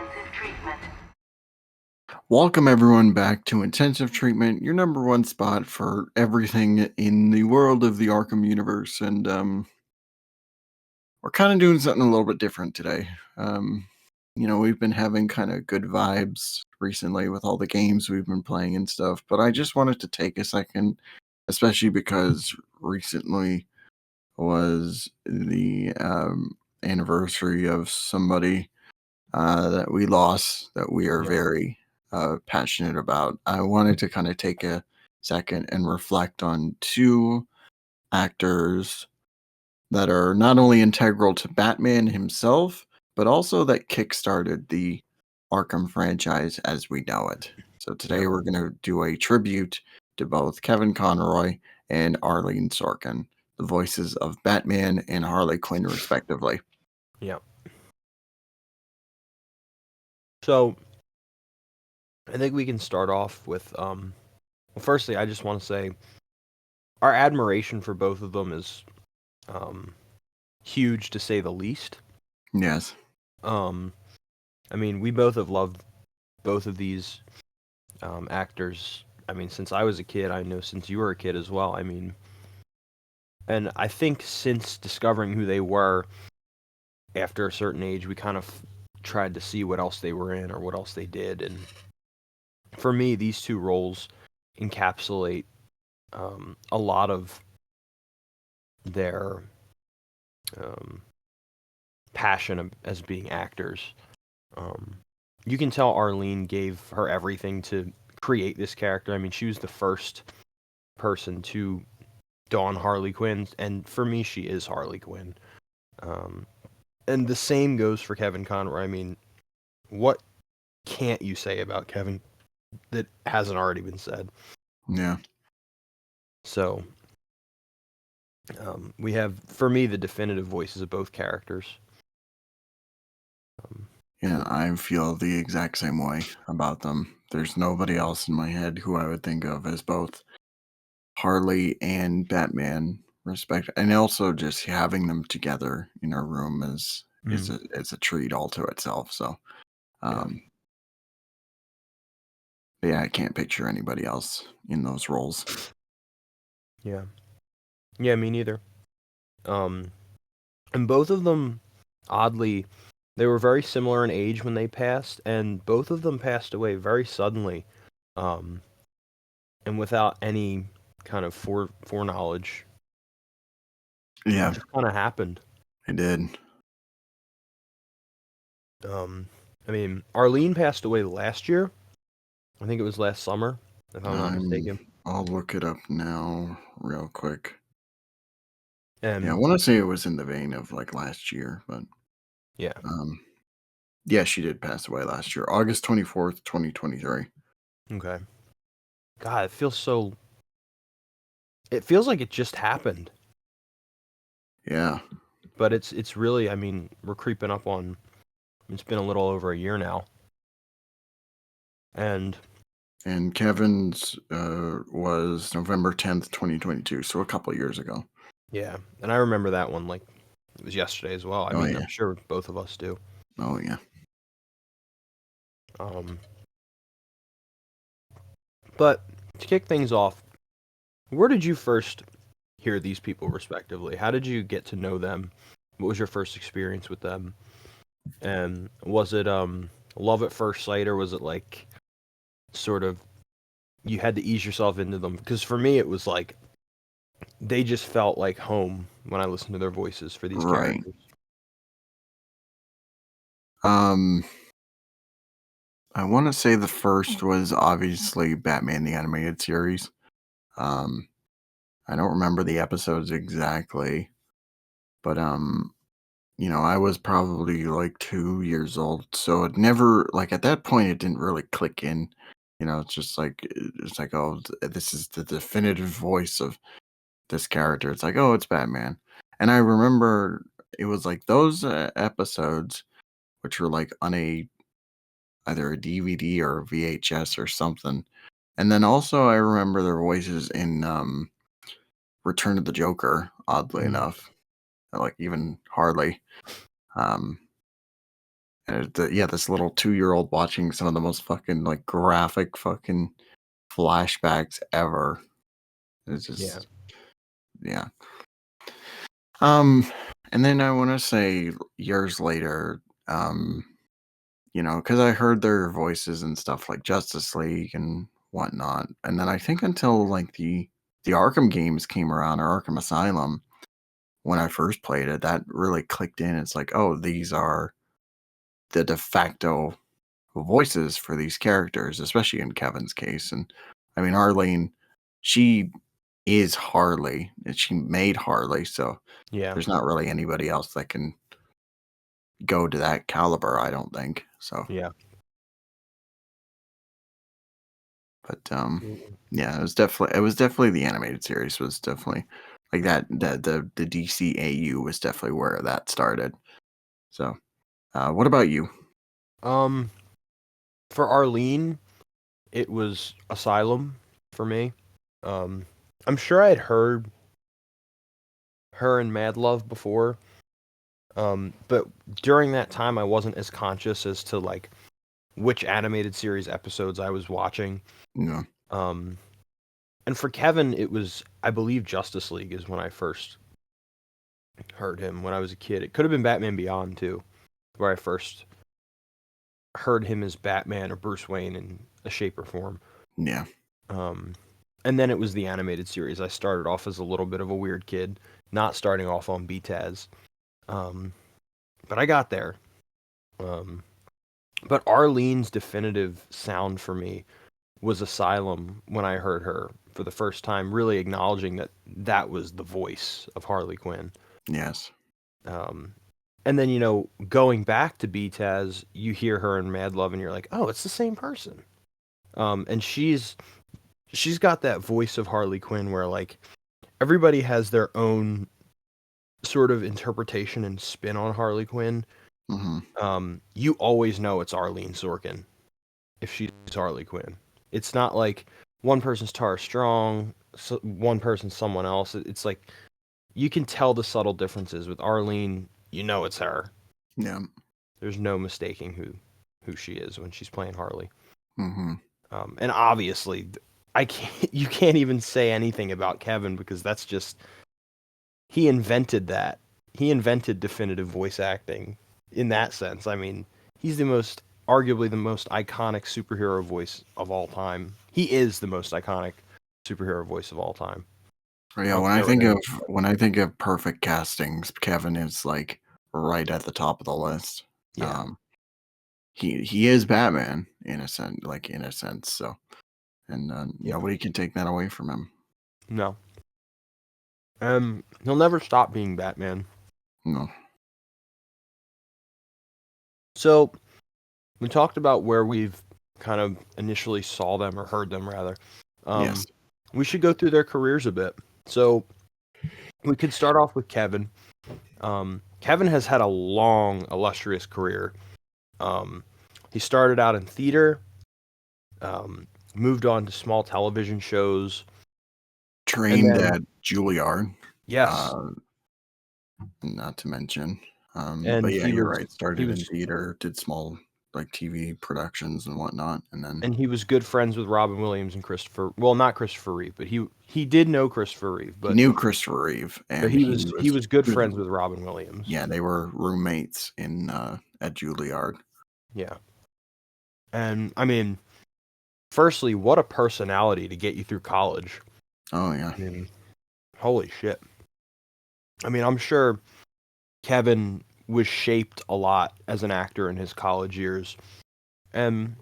intensive treatment. Welcome everyone back to Intensive Treatment, your number one spot for everything in the world of the Arkham universe, and we're kind of doing something a little bit different today. We've been having kind of good vibes recently with all the games we've been playing and stuff, but I just wanted to take a second, especially because recently was the anniversary of somebody that we lost that we are very passionate about. I wanted to kind of take a second and reflect on two actors that are not only integral to Batman himself, but also that kickstarted the Arkham franchise as we know it. So today we're going to do a tribute to both Kevin Conroy and Arleen Sorkin, the voices of Batman and Harley Quinn, respectively. Yeah. So, I think we can start off with, well, firstly, I just want to say our admiration for both of them is huge, to say the least. Yes. I mean, we both have loved both of these actors. I mean, since I was a kid, I know since you were a kid as well. I mean, and I think since discovering who they were after a certain age, we kind of tried to see what else they were in or what else they did. And for me, these two roles encapsulate a lot of their passion as being actors. You can tell Arleen gave her everything to create this character. I mean, she was the first person to don Harley Quinn, and for me, she is Harley Quinn. And the same goes for Kevin Conroy. I mean, what can't you say about Kevin that hasn't already been said? Yeah. So, we have, for me, the definitive voices of both characters. Yeah, I feel the exact same way about them. There's nobody else in my head who I would think of as both Harley and Batman, and also just having them together in a room is a treat all to itself. So, yeah, I can't picture anybody else in those roles. Yeah, me neither. And both of them, oddly, they were very similar in age when they passed, and both of them passed away very suddenly, and without any kind of foreknowledge. Yeah, it just kind of happened. It did. I mean, Arleen passed away last year. I think it was last summer, if I'm not mistaken. I'll look it up now real quick. And yeah, I want to say it was in the vein of like last year, but yeah. Yeah, she did pass away last year, August 24th, 2023. Okay. God, it feels so... It feels like it just happened. Yeah. But it's really, I mean, we're creeping up on... It's been a little over a year now. And Kevin's was November 10th, 2022, so a couple years ago. Yeah, and I remember that one like it was yesterday as well. I mean, I'm sure both of us do. Oh, yeah. But to kick things off, where did you first hear these people respectively? How did you get to know them? What was your first experience with them? And was it love at first sight, or was it like sort of you had to ease yourself into them? Because for me, it was like they just felt like home when I listened to their voices for these characters. I want to say the first was obviously Batman the Animated Series. I don't remember the episodes exactly, but I was probably like 2 years old, so it never, like, at that point it didn't really click in. It's just like, oh, this is the definitive voice of this character. It's like, oh, it's Batman. And I remember it was like those episodes, which were like on either a DVD or a VHS or something. And then also I remember their voices in Return of the Joker, oddly enough. Like even Harley. This little 2-year-old watching some of the most fucking, like, graphic fucking flashbacks ever. It's Yeah. just yeah. Um, and then I wanna say years later, because I heard their voices and stuff like Justice League and whatnot, and then I think until, like, the Arkham games came around, or Arkham Asylum, when I first played it, that really clicked in. It's like, "Oh, these are the de facto voices for these characters," especially in Kevin's case. And I mean, Arlene, she is Harley, and she made Harley, so Yeah. there's not really anybody else that can go to that caliber, I don't think. So, Yeah. but Mm. yeah, it was definitely the animated series was definitely like that. The DCAU was definitely where that started. So, what about you? Um, for Arlene, it was Asylum for me. Um, I'm sure I'd heard her in Mad Love before. But during that time, I wasn't as conscious as to like which animated series episodes I was watching. No, Um, and for Kevin, it was, I believe, Justice League is when I first heard him when I was a kid. It could have been Batman Beyond too, where I first heard him as Batman or Bruce Wayne in a shape or form. yeah, Um, and then it was the animated series. I started off as a little bit of a weird kid, not starting off on BTAS. Um, but I got there. Um, but Arlene's definitive sound for me was Asylum when I heard her for the first time, really acknowledging that that was the voice of Harley Quinn. yes, Um, and then, going back to BTAS, you hear her in Mad Love and you're like, oh, it's the same person. And she's got that voice of Harley Quinn where like everybody has their own sort of interpretation and spin on Harley Quinn. hmm You always know it's Arleen Sorkin if she's Harley Quinn. It's not like one person's Tara Strong, so one person's someone else. It's like you can tell the subtle differences with Arleen. You know it's her. yeah, There's no mistaking who she is when she's playing Harley. hmm And obviously, I can't. You can't even say anything about Kevin because that's just he invented that. He invented definitive voice acting in that sense. I mean, he's arguably the most iconic superhero voice of all time. He is the most iconic superhero voice of all time. I Yeah, don't care what anyone says. when I think of perfect castings, Kevin is like right at the top of the list. Yeah, Um, he is Batman in a sense, like in a sense. So, and yeah. nobody can take that away from him. No. He'll never stop being Batman. No. So we talked about where we've kind of initially saw them or heard them rather. Yes. We should go through their careers a bit. So we could start off with Kevin. Kevin has had a long, illustrious career. Um, he started out in theater, um, moved on to small television shows, and Trained then at Juilliard. yes, Uh, not to mention. But and yeah, he you're was right. he Started in was theater, did small like TV productions and whatnot, and then and he was good friends with Robin Williams and Christopher. Well, not Christopher Reeve, but he did know Christopher Reeve, he but knew Christopher Reeve, but and he was good he was friends with Robin Williams. yeah, they were roommates in at Juilliard. Yeah, and I mean, firstly, what a personality to get you through college. Oh yeah, I mean, holy shit. I mean, I'm sure Kevin was shaped a lot as an actor in his college years, and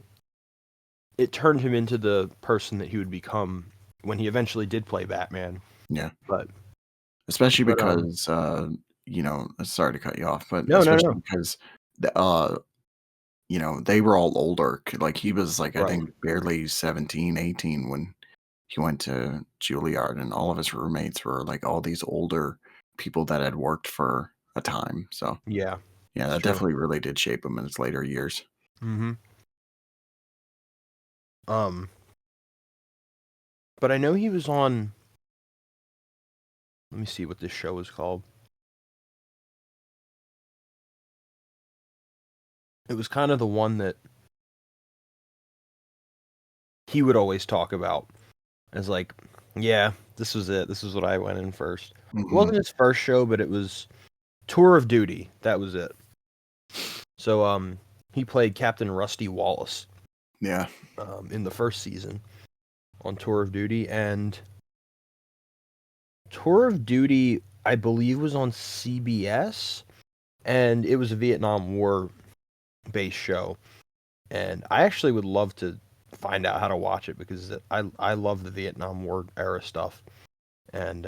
it turned him into the person that he would become when he eventually did play Batman. yeah. But Especially but because, sorry to cut you off, but no, no, especially no. because the, they were all older. Like he was like, I Right. think barely 17, 18 when he went to Juilliard, and all of his roommates were like all these older people that had worked for a time. So Yeah, yeah, it's that true. definitely really did shape him in his later years. Mhm. Um, but I know he was on, let me see what this show was called. it was kind of the one that he would always talk about as like, yeah, this was it. This is what I went in first. It Hmm. wasn't his first show, but it was Tour of Duty. That was it. So he played Captain Rusty Wallace Yeah. in the first season on Tour of Duty, and Tour of Duty, I believe, was on CBS, and it was a Vietnam War based show. And I actually would love to find out how to watch it because I love the Vietnam War era stuff. And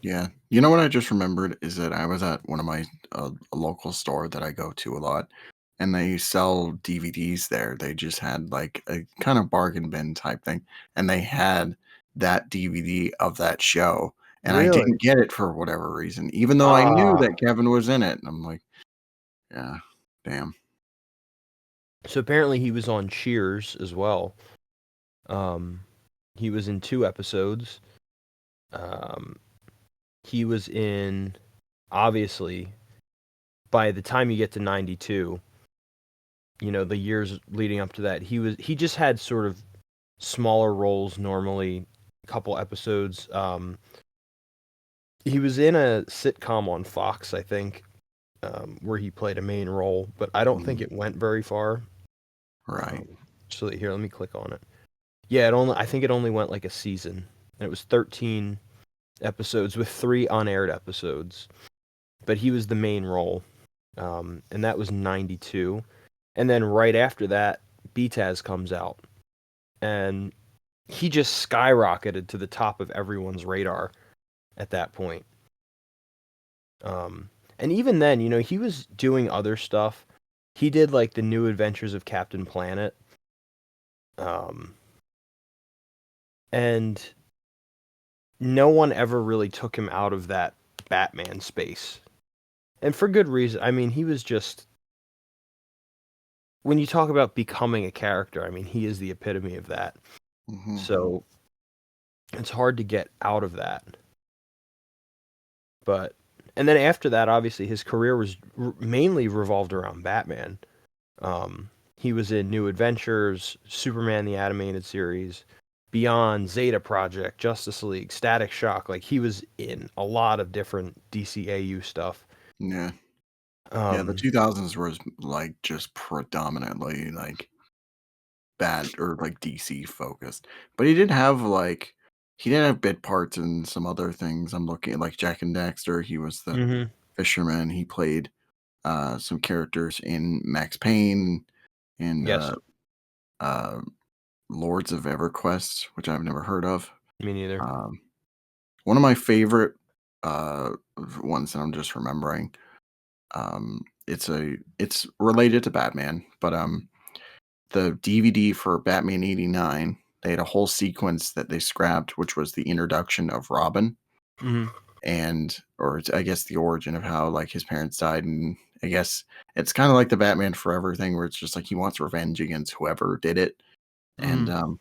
Yeah. You know what I just remembered is that I was at one of my a local store that I go to a lot, and they sell DVDs there. They just had like a kind of bargain bin type thing, and they had that DVD of that show, and I really, didn't get it for whatever reason, even though I knew ah, that Kevin was in it. And I'm like, yeah, damn. so apparently he was on Cheers as well. Um, he was in 2 episodes. Um, he was in, obviously, by the time you get to 92, the years leading up to that, he just had sort of smaller roles normally, a couple episodes. He was in a sitcom on Fox, I think, where he played a main role, but I don't think Mhm. it went very far. Right. Um, so here, let me click on it. Yeah, I think it only went like a season. And it was 13 episodes with 3 unaired episodes. But he was the main role. And that was 92. And then right after that, BTAS comes out. And he just skyrocketed to the top of everyone's radar at that point. And even then, he was doing other stuff. He did like the New Adventures of Captain Planet. Um, and no one ever really took him out of that Batman space. And for good reason. I mean, he was just, when you talk about becoming a character, I mean, he is the epitome of that. Hmm. So it's hard to get out of that. But, and then after that, obviously, his career was mainly revolved around Batman. He was in New Adventures, Superman the Animated Series, Beyond, Zeta Project, Justice League, Static Shock. Like he was in a lot of different DCAU stuff. Yeah. Yeah. The Um, 2000s was like just predominantly like bad or like DC focused. But he did have bit parts in some other things. I'm looking at like Jack and Dexter. He was the hmm fisherman. He played some characters in Max Payne and Yes, uh, Lords of EverQuest, which I've never heard of. me neither. Um, one of my favorite uh, ones that I'm just remembering. It's related to Batman, but the DVD for Batman '89, they had a whole sequence that they scrapped, which was the introduction of Robin hmm I guess the origin of how like his parents died, and I guess it's kind of like the Batman Forever thing, where it's just like he wants revenge against whoever did it, hmm and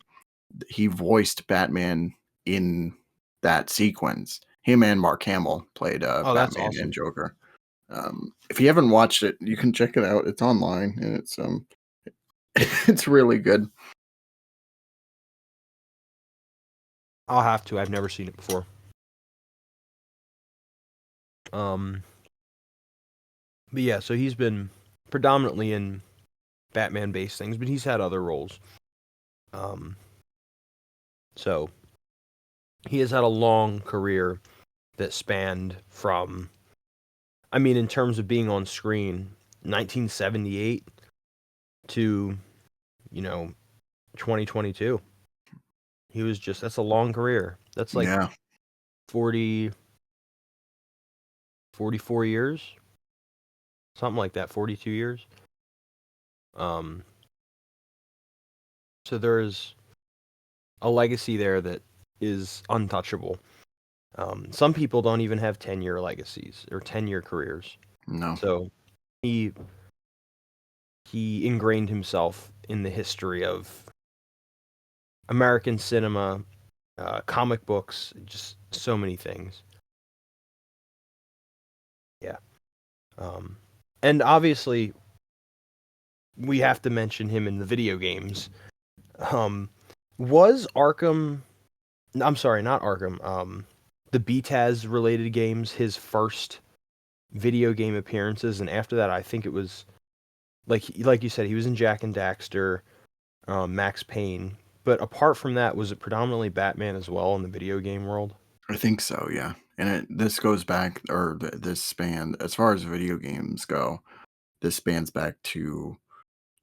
he voiced Batman in that sequence. Him and Mark Hamill played Oh, that's Batman and awesome. Joker. If you haven't watched it, you can check it out. It's online, and it's it's really good. I'll have to. I've never seen it before. Um, but yeah, so he's been predominantly in Batman-based things, but he's had other roles. Um, so he has had a long career that spanned from, I mean, in terms of being on screen, 1978 to, you know, 2022. That's a long career. That's like Yeah, 40, 44 years, something like that, 42 years. Um, so there's a legacy there that is untouchable. Some people don't even have 10-year legacies or 10-year careers. no, So he he ingrained himself in the history of American cinema, comic books, just so many things. Yeah. Um, and obviously, we have to mention him in the video games. Was Arkham? I'm sorry, not Arkham. The BTAS related games his first video game appearances, and after that, I think it was like you said, he was in Jack and Daxter, Max Payne. But apart from that, was it predominantly Batman as well in the video game world? I think so, yeah. And this goes back, or this span, as far as video games go, this spans back to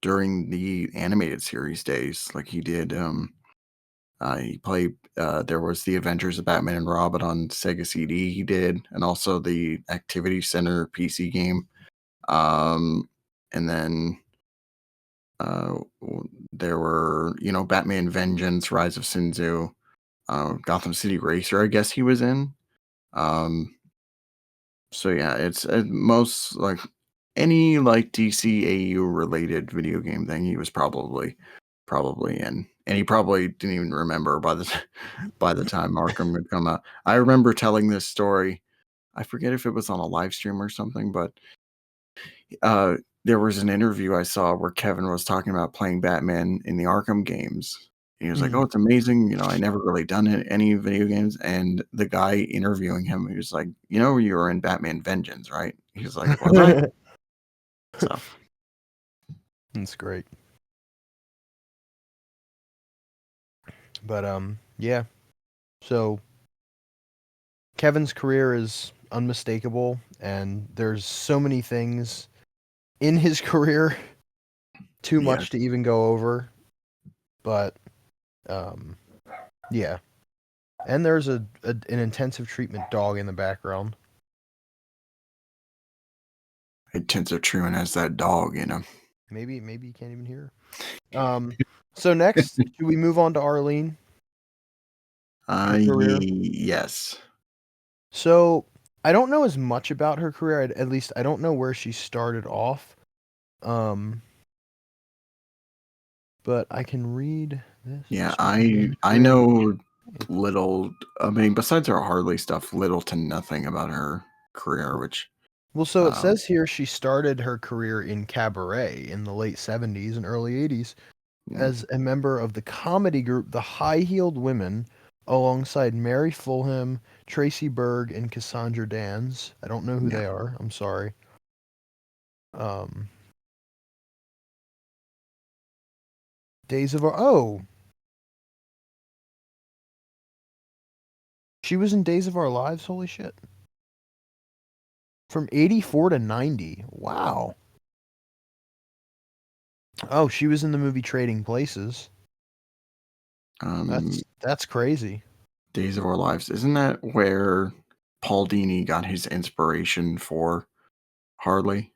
during the animated series days. Like he played, there was the Adventures of Batman and Robin on Sega CD he did, and also the Activity Center PC game. And then there were, Batman Vengeance, Rise of Sinzu, Gotham City Racer, I guess he was in. Um, so yeah, it's most like any like DCAU related video game thing he was probably in, and he probably didn't even remember by the time Arkham had come out. I remember telling this story. I forget if it was on a live stream or something, but uh, there was an interview I saw where Kevin was talking about playing Batman in the Arkham games. He was like, "Oh, it's amazing! I never really done any video games." And the guy interviewing him, he was like, "You were in Batman Vengeance, right?" He was like, "Was I?" So That's great. But yeah. So Kevin's career is unmistakable, and there's so many things in his career, too yeah, much to even go over. But yeah. And there's an intensive treatment dog in the background. intensive truant as that dog, Maybe you can't even hear. So next, should we move on to Arleen? Her career. Yes. So I don't know as much about her career. At least I don't know where she started off. Um, but I can read this. Yeah, I know little. I mean, besides her Harley stuff, little to nothing about her career. Which, Well, so it um, says here she started her career in cabaret in the late 70s and early 80s yeah, as a member of the comedy group The High Heeled Women alongside Mary Fulham, Tracy Berg, and Cassandra Dans. I don't know who yeah, they are. I'm sorry. Um, Days of Our she was in Days of Our Lives. Holy shit! From 84 to 90. Wow. Oh, she was in the movie Trading Places. um, That's crazy. Days of Our Lives. Isn't that where Paul Dini got his inspiration for Harley?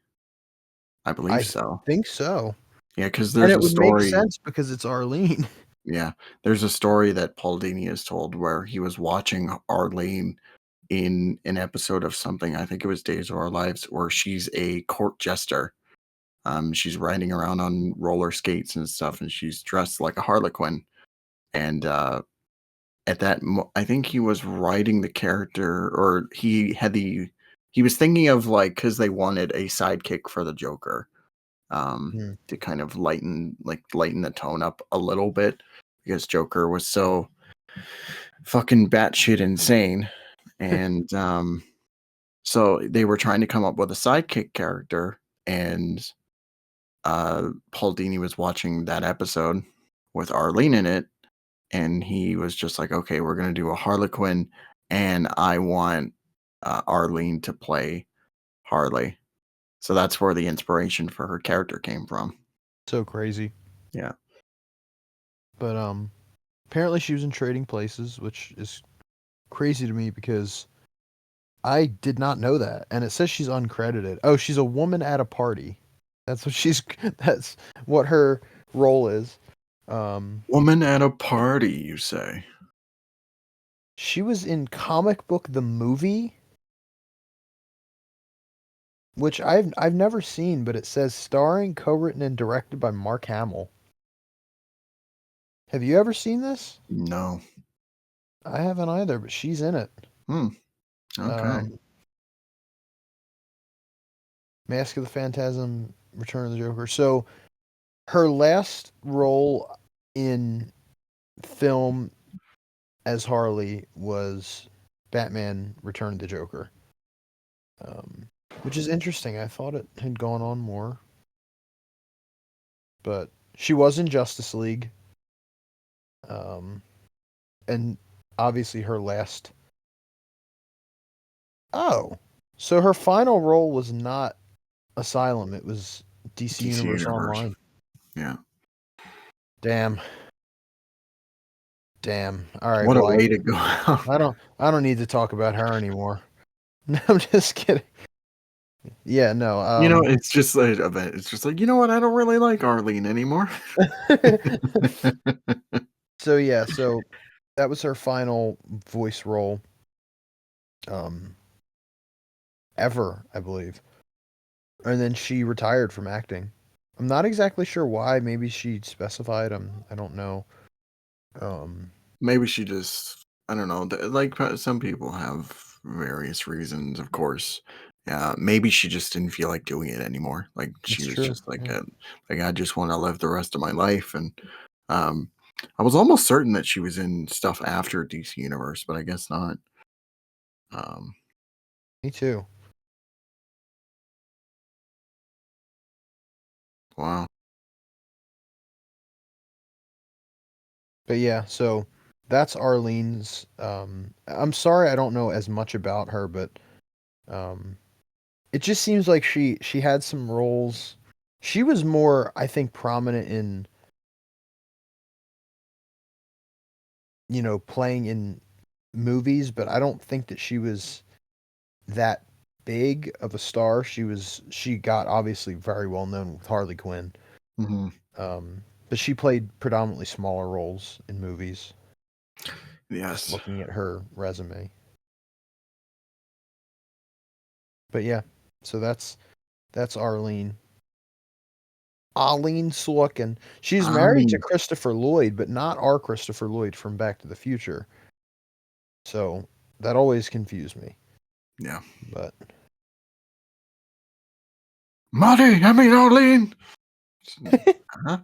I believe I so. think so. Yeah, because And there's it a would make story. sense because it's Arlene. Yeah, there's a story that Paul Dini has told where he was watching Arlene in an episode of something. I think it was Days of Our Lives, where she's a court jester. She's riding around on roller skates and stuff, and she's dressed like a harlequin. And at that, I think he was writing the character, or he was thinking of like because they wanted a sidekick for the Joker, Hmm. to kind of lighten the tone up a little bit because Joker was so fucking batshit insane, and so they were trying to come up with a sidekick character, and Paul Dini was watching that episode with Arlene in it, and he was just like, "Okay, we're gonna do a Harlequin, and I want Arlene to play Harley." So that's where the inspiration for her character came from. So crazy. Yeah, But apparently she was in Trading Places, which is crazy to me because I did not know that. And it says she's uncredited. Oh, she's a woman at a party. That's what she's that's what her role is. woman at a party, you say? She was in Comic Book the Movie, which I've never seen, but it says starring, co-written, and directed by Mark Hamill. Have you ever seen this? No. I haven't either, but she's in it. Hmm. Okay. Um, Mask of the Phantasm, Return of the Joker. So her last role in film as Harley was Batman Return of the Joker, which is interesting. I thought it had gone on more, but she was in Justice League, um, and obviously her last. Oh, so her final role was not Asylum; it was DC DC Universe Universe. Online. Yeah. Damn, damn. All right, What a well, way to go out. I don't need to talk about her anymore. No, I'm just kidding. Yeah, no. It's just like it's just like, you know what? I don't really like Arleen anymore. So yeah, so that was her final voice role, um, ever, I believe. And then she retired from acting. I'm not exactly sure why. Maybe she specified. I don't know. Um, Maybe she just, I don't know. Like some people have various reasons, of course. Yeah, maybe she just didn't feel like doing it anymore. Like she it's was true. just like, Yeah. like I just want to live the rest of my life. And um, I was almost certain that she was in stuff after DC Universe, but I guess not. Um, Me too. wow. But yeah, so that's Arlene's. I'm sorry I don't know as much about her, but um, it just seems like she had some roles. She was more, I think, prominent in playing in movies, but I don't think that she was that big of a star. She got obviously very well known with Harley Quinn. Hmm. But she played predominantly smaller roles in movies. Just Yes. looking at her resume. But yeah, so that's Arleen. Arleen Sorkin. She's I married to mean, Christopher Lloyd, but not our Christopher Lloyd from Back to the Future. So that always confused me. yeah. But Marty, I mean, Arleen. Huh?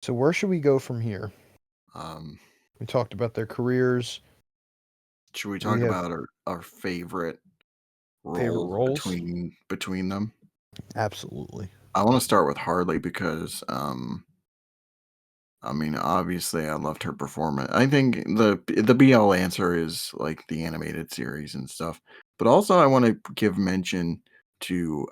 so where should we go from here? Um, We talked about their careers. should we Do we talk have about our favorite favorite role roles? between them? Absolutely. I want to start with Harley because I mean, obviously I loved her performance. I think the BL answer is like the animated series and stuff. But also I want to give mention to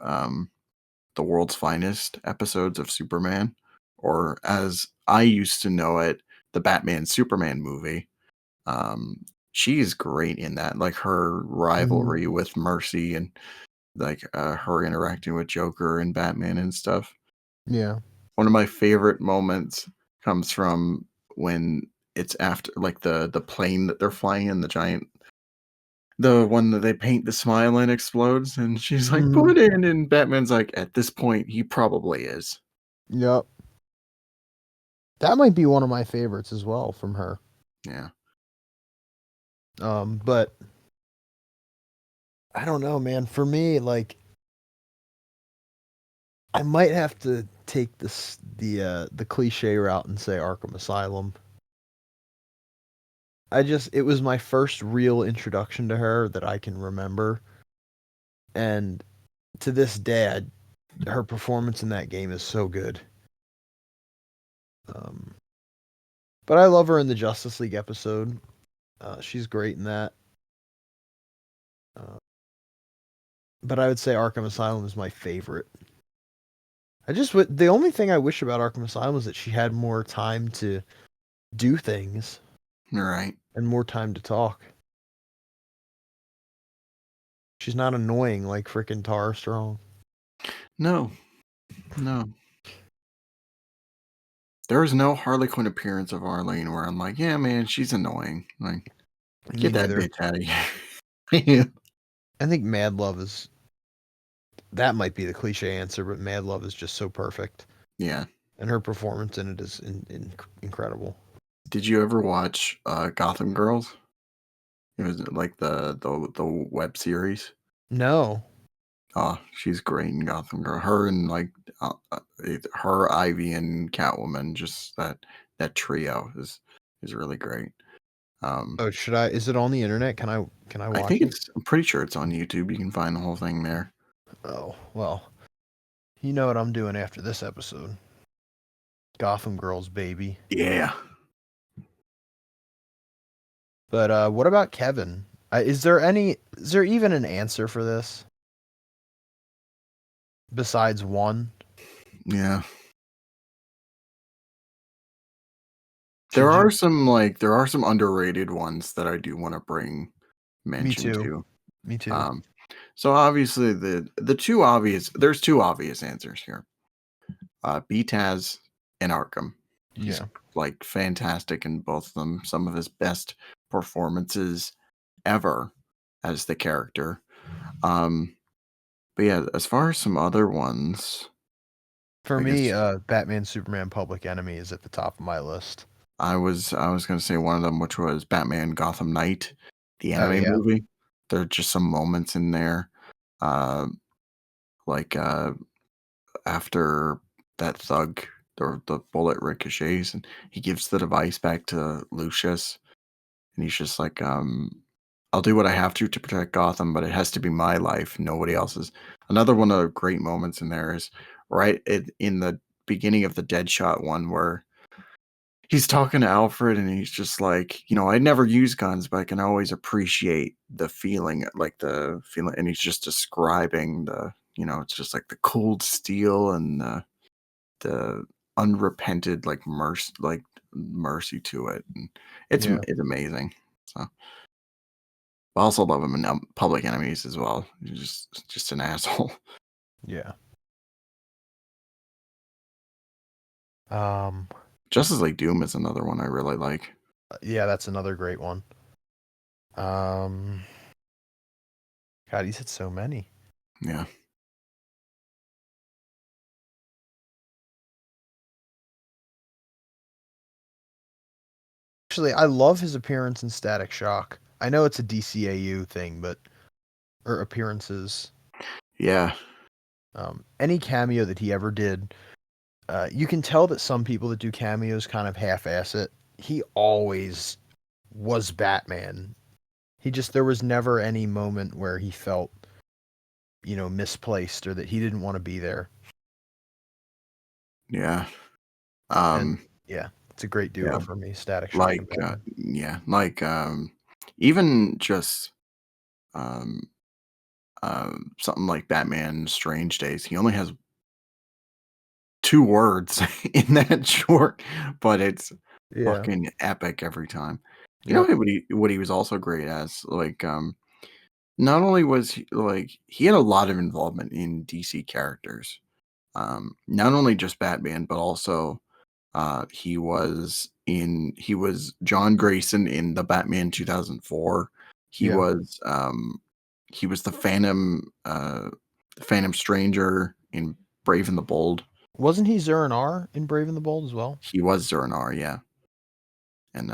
the World's Finest episodes of Superman, or as I used to know it, the Batman Superman movie. Um she is great in that. Like her Mhm. rivalry with Mercy and like her interacting with Joker and Batman and stuff. Yeah. One of my favorite moments comes from when it's after like the plane that they're flying in, the one that they paint the smile and explodes, and she's like, Mhm. "Put in," and Batman's like, "At this point, he probably is." Yep. That might be one of my favorites as well from her. Yeah. But I don't know, man. For me, like I might have to take the cliche route and say Arkham Asylum. It was my first real introduction to her that I can remember, and to this day, her performance in that game is so good. Um, but I love her in the Justice League episode. She's great in that. Uh, but I would say Arkham Asylum is my favorite. The only thing I wish about Arkham Asylum is that she had more time to do things You're right. and more time to talk. She's not annoying like freaking Tara Strong. No, no. There is no Harley Quinn appearance of Arlene where I'm like, "Yeah, man, she's annoying." Like, Me get that neither. bitch out of here. I think Mad Love is that might be the cliche answer, but Mad Love is just so perfect, Yeah. and her performance in it is incredible. Did you ever watch Gotham Girls? It was like the web series. No, Oh, she's great in Gotham Girl. Her and like her, Ivy, and Catwoman. Just that trio is really great. Oh, should I? Is it on the internet? Can I I think watch it? it's. I'm pretty sure it's on YouTube. You can find the whole thing there. Oh, well, you know what I'm doing after this episode. Gotham Girls, baby. Yeah. But what about Kevin? Is there even an answer for this besides one? Yeah. Should you? There are some underrated ones that I do want to bring Me mention too. to. Me too. Um, so obviously there's two obvious answers here. BTAS and Arkham. He's Yeah. like fantastic in both of them. Some of his best performances ever as the character. Um, but yeah, as far as some other ones, For I me, guess Batman, Superman, Public Enemy is at the top of my list. I was gonna say one of them, which was Batman Gotham Knight, the Oh anime yeah, movie. There are just some moments in there, uh, like after that thug, the bullet ricochets, and he gives the device back to Lucius, and he's just like, "I'll do what I have to protect Gotham, but it has to be my life, nobody else's." Another one of the great moments in there is in the beginning of the Deadshot one where he's talking to Alfred and he's just like, I never use guns, but I can always appreciate the feeling, like the feeling. And he's just describing it's just like the cold steel and the unrepented mercy to it. And yeah, it's amazing. So I also love him in Public Enemies as well. He's just an asshole. yeah. Um, Justice League Doom is another one I really like. yeah, that's another great one. Um, God, he's hit so many. Yeah. Actually, I love his appearance in Static Shock. I know it's a DCAU thing, but or appearances. Yeah. Any cameo that he ever did, you can tell that some people that do cameos kind of half-ass it. He always was Batman. There was never any moment where he felt, misplaced or that he didn't want to be there. Yeah. And Um yeah, it's a great duo yeah. for me, Static Shock Like, and Batman. yeah, like, even just, um, something like Batman Strange Days, he only has 2 words in that short, but it's Yeah. fucking epic every time. You know Yep. what he was also great as? Like, not only was he had a lot of involvement in DC characters, not only just Batman, but also he was John Grayson in the Batman 2004. He Yeah. was he was the Phantom Stranger in Brave and the Bold. Wasn't he Zur-En-Arrh in Brave and the Bold as well? He was Zur-En-Arrh, yeah. And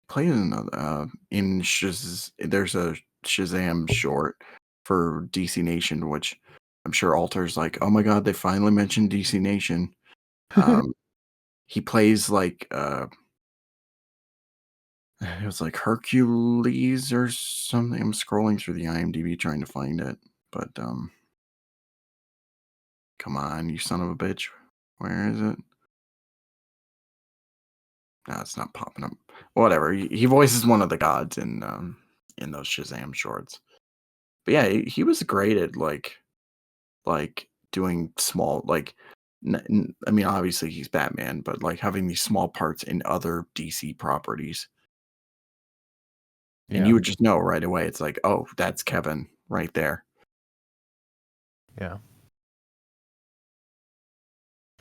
played in another there's a Shazam short for DC Nation, which I'm sure Alter's like, "Oh my god, they finally mentioned DC Nation." Um he plays like it was like Hercules or something. I'm scrolling through the IMDb trying to find it, but come on, you son of a bitch. Where is it? No, it's not popping up. Whatever. He voices one of the gods in those Shazam shorts. But yeah, he was great at doing small I mean, obviously he's Batman, but like having these small parts in other DC properties, and you Yeah. would just know right away. It's like, oh, that's Kevin right there. Yeah.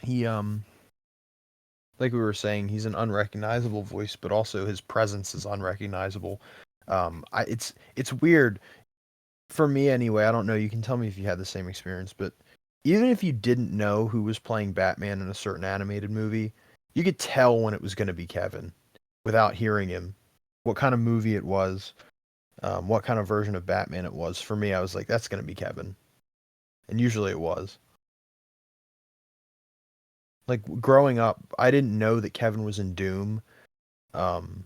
He like we were saying, he's an unrecognizable voice, but also his presence is unrecognizable. It's weird for me anyway. I don't know. You can tell me if you had the same experience, but even if you didn't know who was playing Batman in a certain animated movie, you could tell when it was going to be Kevin without hearing him, what kind of movie it was. what kind of version of Batman it was. For me, I was like, that's going to be Kevin. And usually it was. Like, growing up, I didn't know that Kevin was in Doom. Um,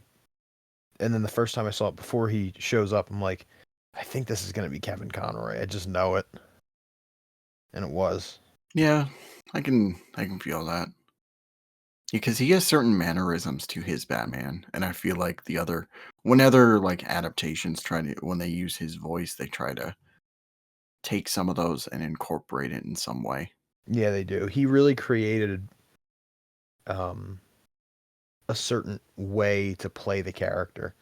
and then the first time I saw it before he shows up, I'm like, I think this is going to be Kevin Conroy. I just know it. And it was. Yeah, I can feel that. Because he has certain mannerisms to his Batman, and I feel like when other like adaptations when they use his voice, they try to take some of those and incorporate it in some way. Yeah, they do. He really created um, a certain way to play the character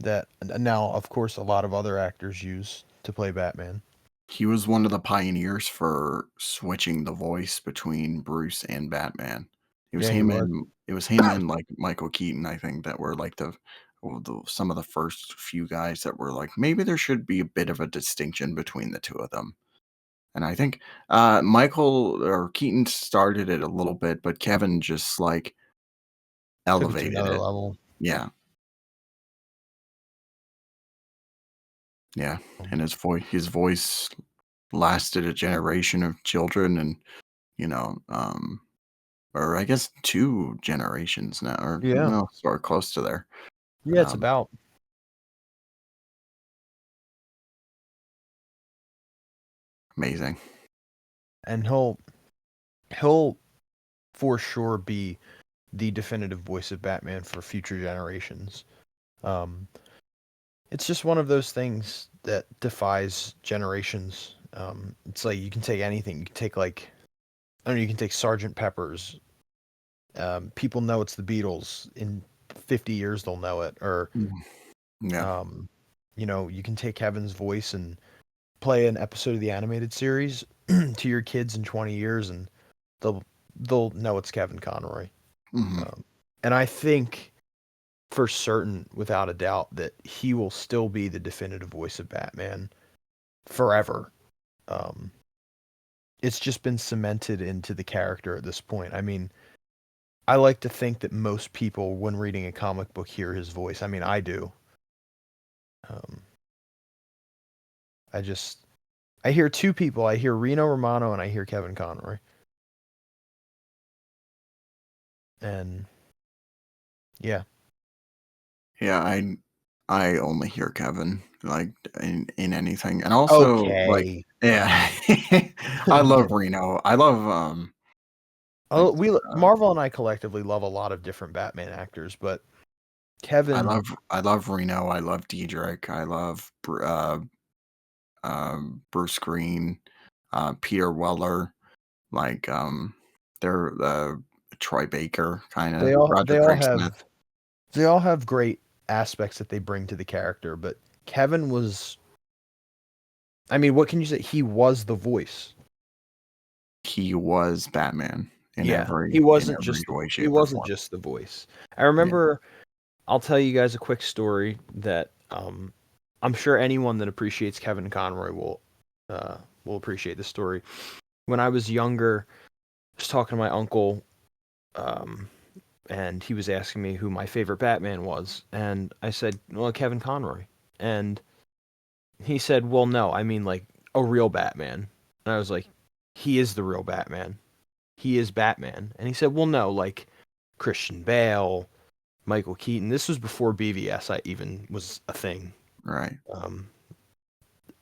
that now, of course, a lot of other actors use to play Batman. He was one of the pioneers for switching the voice between Bruce and Batman. Yeah, he was. It was him and like Michael Keaton, I think, that were like some of the first few guys that were like, maybe there should be a bit of a distinction between the two of them. And I think Michael or Keaton started it a little bit, but Kevin just like Took it to elevated another it. level. Yeah. Yeah. Um, And his voice lasted a generation of children, and you know, or I guess 2 generations now, or yeah. no, or close to there. Yeah, it's Um, about. Amazing. And he'll for sure be the definitive voice of Batman for future generations. Um, it's just one of those things that defies generations. It's like you can take anything. You can take like I don't know. You can take Sergeant Pepper's. People know it's the Beatles. In 50 years, they'll know it. Or Mm, yeah. um, you can take Kevin's voice and play an episode of the animated series to your kids in 20 years, and they'll they'll know it's Kevin Conroy. Mhm. Um, and I think for certain, without a doubt, that he will still be the definitive voice of Batman forever. Um, it's just been cemented into the character at this point. I mean, I like to think that most people, when reading a comic book, hear his voice. I mean, I do. Um, I just, I hear two people. I hear Reno Romano and I hear Kevin Conroy. And yeah, Yeah, I only hear Kevin, like, in anything, and also, like okay. yeah. I love Reno. I love, like, Oh, Marvel and I collectively love a lot of different Batman actors, but Kevin, I love Reno, I love Diedrich, I love Bruce Green, Peter Weller, like, they're, Troy Baker, kinda, they all Roger they all Craig Smith. have they all have great aspects that they bring to the character, but Kevin was, I mean, what can you say? He was the voice. He was Batman Yeah, in every way, he shape, or wasn't form. just the voice. I Yeah. remember, I'll tell you guys a quick story that I'm sure anyone that appreciates Kevin Conroy will appreciate this story. When I was younger, I was talking to my uncle, um, and he was asking me who my favorite Batman was, and I said, "Well, Kevin Conroy." And he said, "Well, no, I mean like a real Batman." And I was like, "He is the real Batman. He is Batman." And he said, "Well, no, like Christian Bale, Michael Keaton." This was before BVS I even was a thing. Right. Um,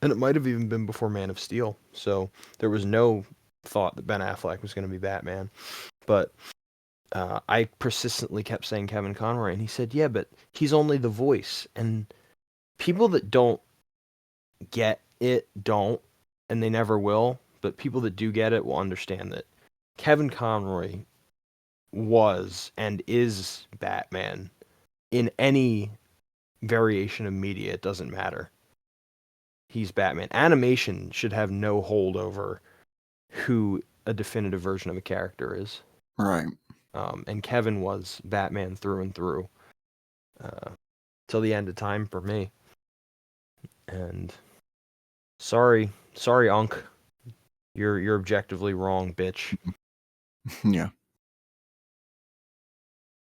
and it might have even been before Man of Steel. So there was no thought that Ben Affleck was going to be Batman. But I persistently kept saying Kevin Conroy, and he said, "Yeah, but he's only the voice." And people that don't get it don't, and they never will. But people that do get it will understand that Kevin Conroy was and is Batman in any variation of media. It doesn't matter. He's Batman. Animation should have no hold over who a definitive version of a character is. Right. And Kevin was Batman through and through, till the end of time for me. And sorry, Unc, you're objectively wrong, bitch. Yeah.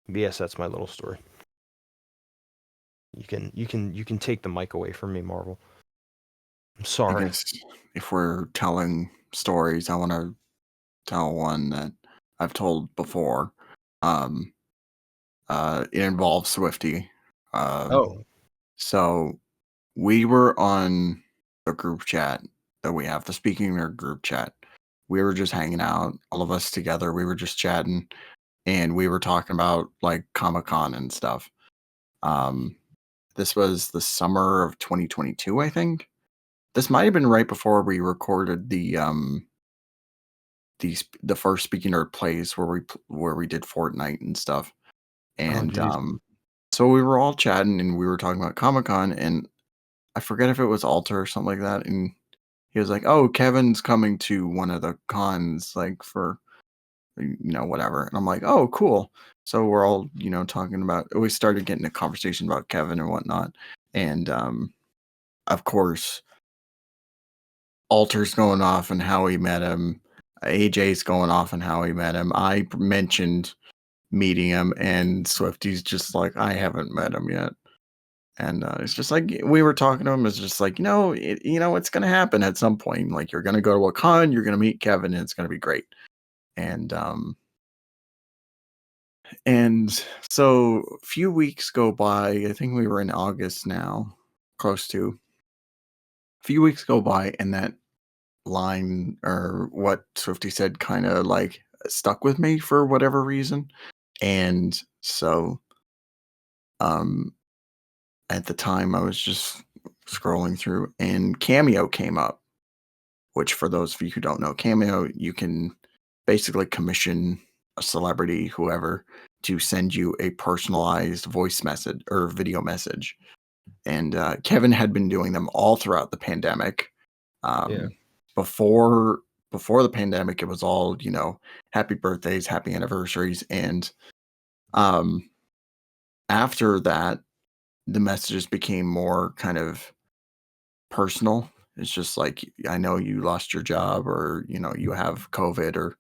But yes, that's my little story. You can take the mic away from me, Marvel. I'm I sorry. guess if we're telling stories, I want to tell one that I've told before. Um, it involves Swifty. Oh, So we were on a group chat that we have, the Speaking Nerd group chat. We were just hanging out, all of us together. We were just chatting, and we were talking about like Comic Con and stuff. Um, this was the summer of 2022, I think. This might have been right before we recorded the first Speaking Nerd plays where we did Fortnite and stuff. oh, And geez. so we were all chatting and we were talking about Comic Con, and I forget if it was Alter or something like that. And he was like, "Oh, Kevin's coming to one of the cons, like for whatever." And I'm like, "Oh, cool." So we're all talking about. We started getting a conversation about Kevin and whatnot, and of course, Alter's going off and how he met him. AJ's going off and how he met him. I mentioned meeting him, and Swifty's just like, "I haven't met him yet." And it's just like we were talking to him. It's just like it's gonna happen at some point. Like you're gonna go to a con, you're gonna meet Kevin, and it's gonna be great. And so a few weeks go by. I think we were in August now, close to. A few weeks go by, and that line or what Swifty said kind of like stuck with me for whatever reason. And so um at the time I was just scrolling through and Cameo came up, which for those of you who don't know, Cameo, you can basically commission a celebrity, whoever, to send you a personalized voice message or video message. And Kevin had been doing them all throughout the pandemic. Yeah. Before the pandemic, it was all happy birthdays, happy anniversaries, and um, after that, the messages became more kind of personal. It's just like, I know you lost your job, or you have COVID or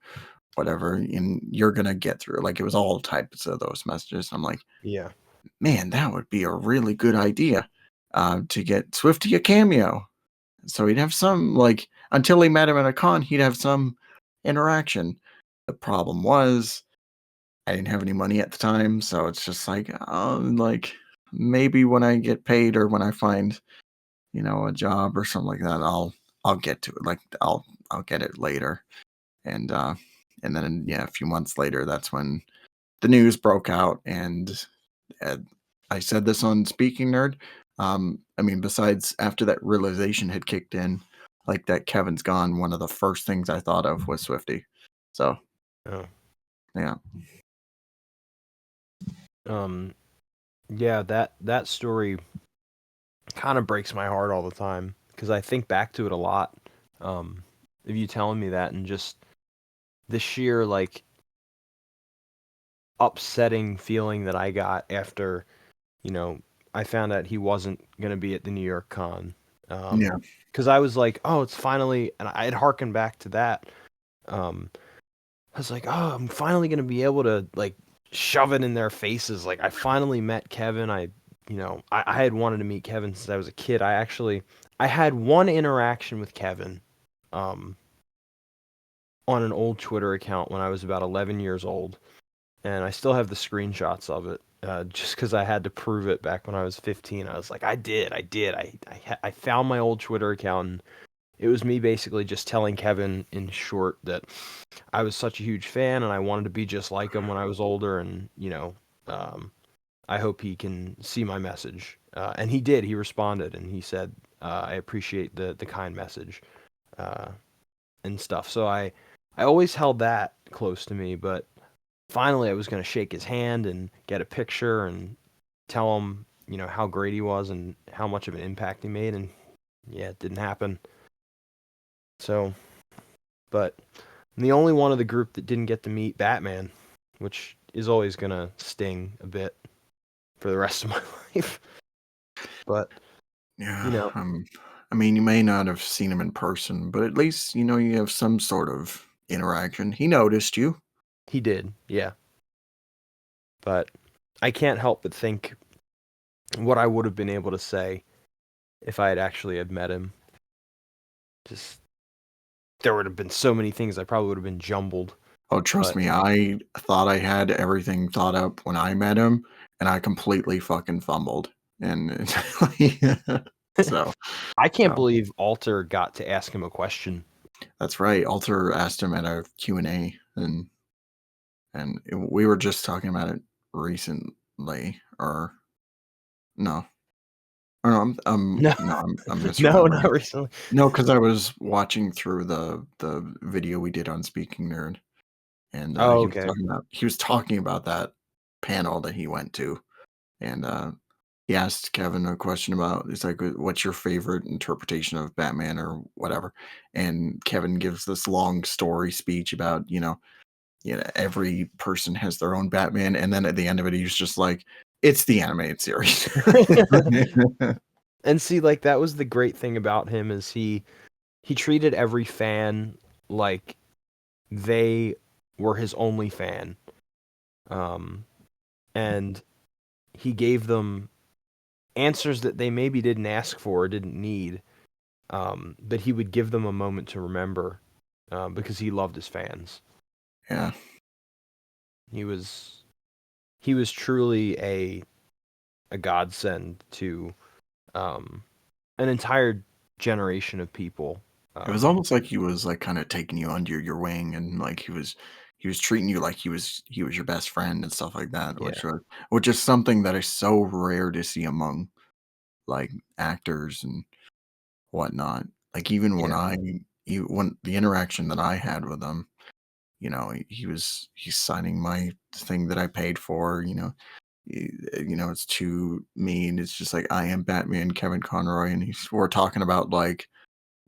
whatever, and you're gonna get through it. Like it was all types of those messages. I'm like, Yeah. man, that would be a really good idea to get Swifty a cameo. So he'd have some, like, until he met him at a con, he'd have some interaction. The problem was I didn't have any money at the time, so it's just like, oh, like maybe when I get paid or when I find, a job or something like that, I'll get to it. Like I'll get it later. And then yeah, a few months later, that's when the news broke out, and uh, I said this on Speaking Nerd. I mean, besides after that realization had kicked in, like that Kevin's gone, one of the first things I thought of was Swifty. So Oh. yeah, Yeah, that story kind of breaks my heart all the time because I think back to it a lot. Um, of you telling me that and just the sheer like upsetting feeling that I got after, you know, I found out he wasn't gonna be at the New York Con. yeah, Because I was like, oh, it's finally, and I had harkened back to that. Um, I was like, oh, I'm finally gonna be able to like shove it in their faces. Like I finally met Kevin. I had wanted to meet Kevin since I was a kid. I had one interaction with Kevin, um, on an old Twitter account when I was about 11 years old, and I still have the screenshots of it. Just because I had to prove it back when I was 15, I was like, I did. I found my old Twitter account, and it was me basically just telling Kevin in short that I was such a huge fan and I wanted to be just like him when I was older, and um, I hope he can see my message. And he did. He responded and he said, "I appreciate the kind message uh, and stuff." So I always held that close to me, but finally I was going to shake his hand and get a picture and tell him how great he was and how much of an impact he made, and yeah, it didn't happen. So, but I'm the only one of the group that didn't get to meet Batman, which is always gonna sting a bit for the rest of my life. But you yeah. know, I mean, you may not have seen him in person, but at least you have some sort of interaction. He noticed you. he did, yeah. But I can't help but think what I would have been able to say if I had actually had met him. Just there would have been so many things I probably would have been jumbled. Oh, trust But me, I thought I had everything thought up when I met him, and I completely fucking fumbled. And so, I can't so believe Alter got to ask him a question. that's right. Alter asked him at a Q&A, we were just talking about it recently, or no, or no, No, I'm no, misremembering. not recently. No, because I was watching through the video we did on Speaking Nerd, and Oh, okay. he was talking about that panel that he went to, and he asked Kevin a question about, he's like, "What's your favorite interpretation of Batman or whatever?" And Kevin gives this long story speech about every person has their own Batman, and then at the end of it, he's just like, "It's the animated series." And see, like that was the great thing about him is he treated every fan like they were his only fan. Um, and he gave them answers that they maybe didn't ask for or didn't need. But he would give them a moment to remember, because he loved his fans. Yeah, He was truly a godsend to an entire generation of people. it was almost like he was like kind of taking you under your wing, and like he was treating you like he was your best friend and stuff like that, Yeah, which is something that is so rare to see among like actors and whatnot. Like even when yeah, when the interaction that I had with him, he's signing my thing that I paid for, it's to me, and it's just like, "I am Batman, Kevin Conroy," and we're talking about like,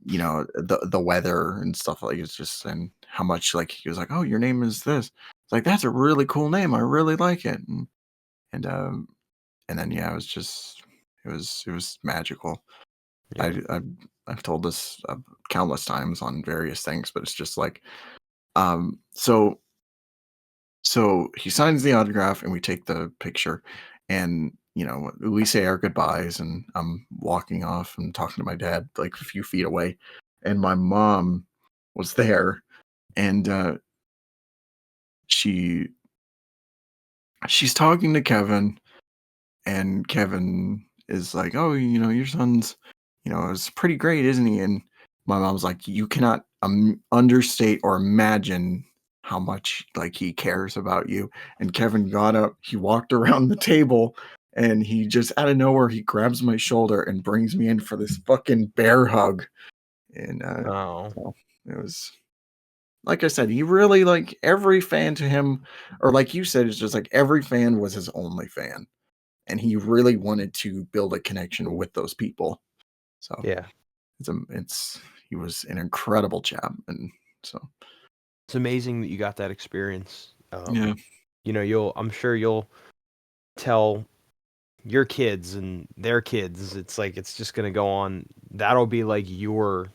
the weather and stuff, like it's just, and how much, like he was like, "Oh, your name is this." It's like, "That's a really cool name. I really like it." And and then yeah, it was magical. yeah, I've told this countless times on various things, but it's just like, um, so so he signs the autograph and we take the picture, and we say our goodbyes, and I'm walking off and talking to my dad like a few feet away, and my mom was there, and she she's talking to Kevin, and Kevin is like, "Oh, your son's, is pretty great, isn't he?" And my mom's like, "You cannot understate or imagine how much like he cares about you." And Kevin got up, he walked around the table, and he just out of nowhere he grabs my shoulder and brings me in for this fucking bear hug. And oh, so it was, like I said, he really, like, every fan to him, or like you said, it's just like every fan was his only fan, and he really wanted to build a connection with those people. So yeah. it's he was an incredible chap, and so It's amazing that you got that experience. yeah, I'm sure you'll tell your kids and their kids. It's like it's just gonna go on. That'll be like your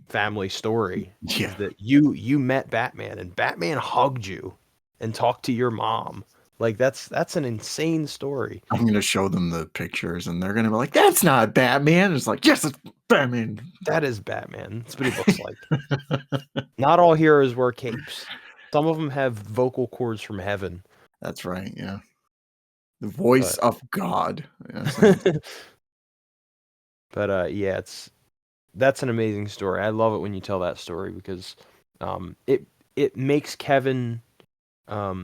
family story. yeah. Is that you met Batman and Batman hugged you and talked to your mom. Like that's an insane story. I'm gonna show them the pictures, and they're gonna be like, "That's not Batman." It's like, "Yes, it's Batman." That is Batman. That's what he looks like. Not all heroes wear capes. Some of them have vocal cords from heaven. That's right. Yeah, the voice But of God. Yeah, but yeah, that's an amazing story. I love it when you tell that story because it makes Kevin.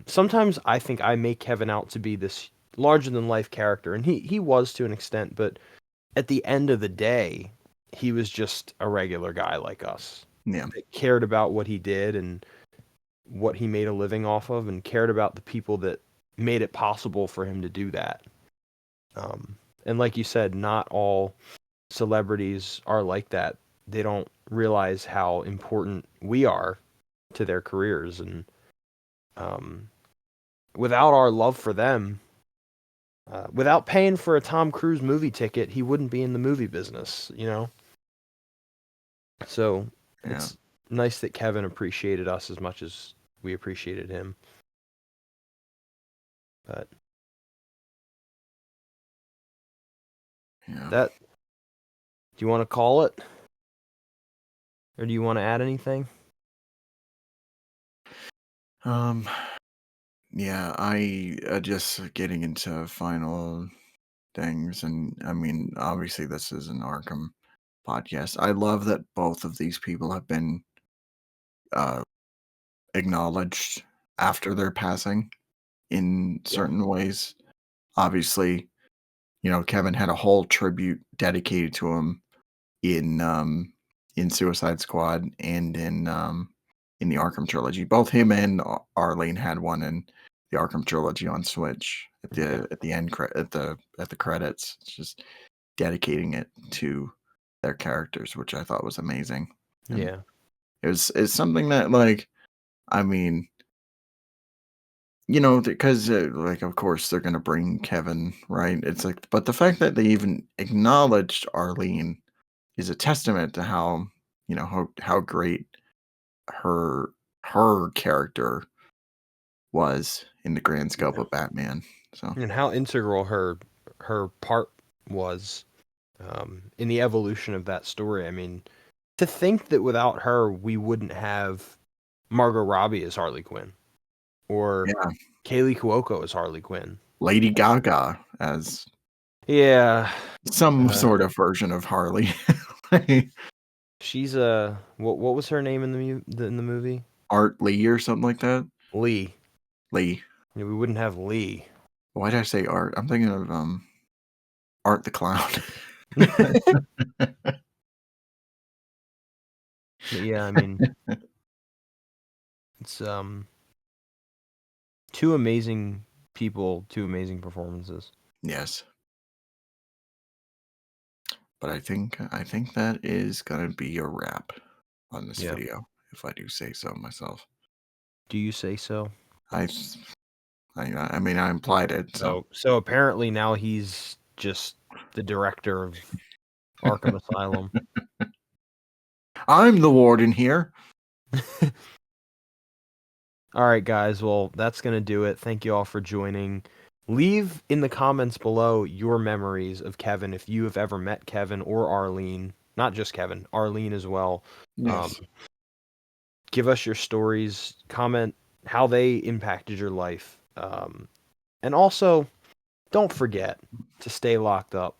Sometimes I think I make Kevin out to be this larger than life character, and he was to an extent, but at the end of the day, he was just a regular guy like us yeah, that cared about what he did and what he made a living off of, and cared about the people that made it possible for him to do that. And like you said, not all celebrities are like that. They don't realize how important we are to their careers, and um, without our love for them, without paying for a Tom Cruise movie ticket, he wouldn't be in the movie business. So yeah. it's nice that Kevin appreciated us as much as we appreciated him. But Yeah. That. Do you want to call it, or do you want to add anything? Yeah, I just getting into final things, and I mean, obviously, this is an Arkham podcast. I love that both of these people have been uh, acknowledged after their passing in certain ways. Obviously, Kevin had a whole tribute dedicated to him in Suicide Squad and in the Arkham trilogy. Both him and Arlene had one in the Arkham trilogy on Switch at the end at the credits. It's just dedicating it to their characters, which I thought was amazing. And Yeah. it's something that, like, I mean, because like, of course they're gonna bring Kevin, right? It's like, but the fact that they even acknowledged Arlene is a testament to how how great her her character was in the grand scope Yeah. of Batman. So And how integral her part was in the evolution of that story. I mean, to think that without her we wouldn't have Margot Robbie as Harley Quinn or yeah, Kaylee Cuoco as Harley Quinn. Lady Gaga as Yeah. some sort of version of Harley. She's a what was her name in the movie? Art Lee or something like that. Lee. Lee. Yeah, we wouldn't have Lee. Why did I say Art? I'm thinking of Art the Clown. Yeah, I mean, it's two amazing people, two amazing performances. Yes. But I think that is gonna be a wrap on this Yeah. video, if I do say so myself. Do you say so? I mean, I implied it, so. So apparently now he's just the director of Arkham Asylum. I'm the warden here. All right, guys. Well, that's going to do it. Thank you all for joining. Leave in the comments below your memories of Kevin if you have ever met Kevin or Arlene. Not just Kevin, Arlene as well. Yes. Give us your stories. Comment how they impacted your life. And also, don't forget to stay locked up.